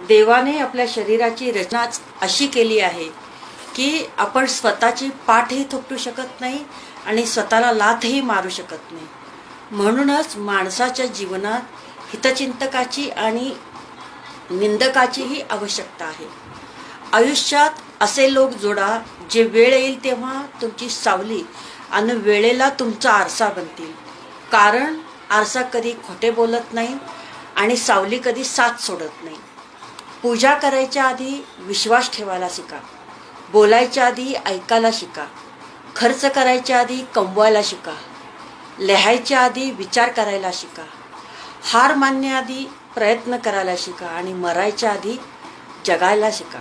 देवाने आपल्या शरीराची रचनाच अशी केली आहे की आपण स्वतःची पाठही थोपटू शकत नाही आणि स्वतःला लाथही मारू शकत नाही. म्हणूनच माणसाच्या जीवनात हितचिंतकाची आणि निंदकाचीही आवश्यकता आहे. आयुष्यात असे लोक जोडा जे वेळ येईल तेव्हा तुमची सावली आणि वेळेला तुमचा आरसा बनतील. कारण आरसा कधी खोटे बोलत नाही आणि सावली कधी साथ सोडत नाही. पूजा करायच्या आधी विश्वास ठेवायला शिका. बोलायच्या आधी ऐकायला शिका. खर्च करायच्या आधी कमवायला शिका. लिहायच्या आधी विचार करायला शिका. हार मानण्याआधी प्रयत्न करायला शिका आणि मरायच्या आधी जगायला शिका.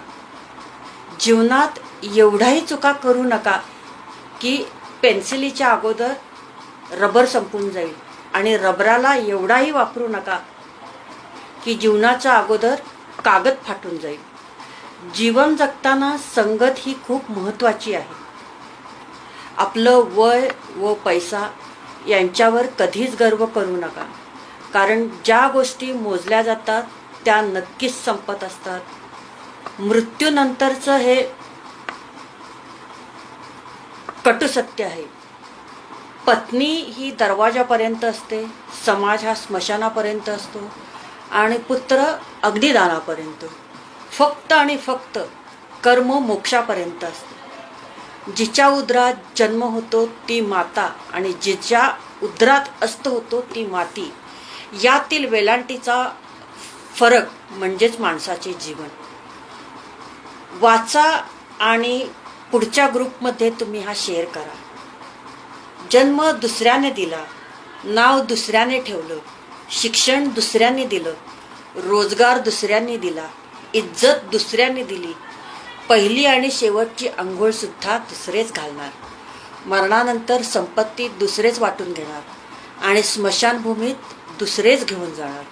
जीवनात एवढाही चुका करू नका की पेन्सिलीच्या अगोदर रबर संपून जाईल आणि रबराला एवढाही वापरू नका की जीवनाच्या अगोदर कागद फाटून जाईल. जीवन जगताना संगत ही खूप महत्त्वाची आहे. आपलं वय व पैसा यांच्यावर कधीच गर्व करू नका. कारण ज्या गोष्टी मोजल्या जातात त्या नक्कीच संपत असतात. मृत्यूनंतरचं हे कटू सत्य आहे. पत्नी ही दरवाजापर्यंत असते, समाज हा स्मशानापर्यंत असतो आणि पुत्र अग्निदानापर्यंत. फक्त आणि फक्त कर्म मोक्षापर्यंत असते. जिच्या उदरात जन्म होतो ती माता आणि जिच्या उदरात अस्त होतो ती माती. यातील वेलांटीचा फरक म्हणजेच माणसाचे जीवन. वाचा आणि पुढच्या ग्रुपमध्ये तुम्ही हा शेअर करा. जन्म दुसऱ्याने दिला, नाव दुसऱ्याने ठेवलं, शिक्षण दुसऱ्याने दिलं, रोजगार दुसऱ्याने दिला, इज्जत दुसऱ्याने दिली, पहिली आणि शेवटची अंघोळ सुद्धा दुसरेच घालणार. मरणानंतर संपत्ती दुसरेच वाटून घेणार आणि स्मशानभूमीत दुसरेच घेऊन जाणार.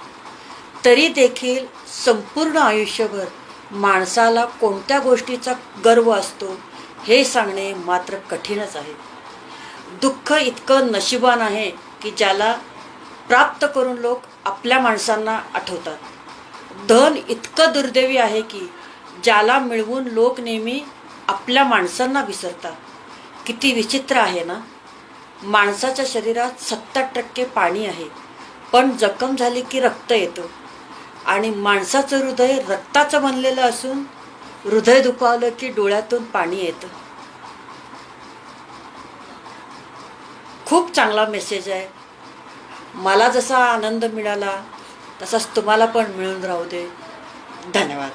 तरी देखील संपूर्ण आयुष्यभर माणसाला कोणत्या गोष्टीचा गर्व असतो हे सांगणे मात्र कठीणच आहे. दुःख इतकं नशिबान आहे की ज्याला प्राप्त करून लोक आपल्या माणसांना आठवतात. धन इतकं दुर्दैवी आहे की ज्याला मिळवून लोक नेहमी आपल्या माणसांना विसरतात. किती विचित्र आहे ना. माणसाच्या शरीरात 70% पाणी आहे, पण जखम झाली की रक्त येतं आणि माणसाचं हृदय रक्ताचं बनलेलं असून हृदय दुखावलं की डोळ्यातून पाणी येतं. खूप चांगला मेसेज आहे. मला जसा आनंद मिळाला तसाच तुम्हाला पण मिळून राहू दे. धन्यवाद.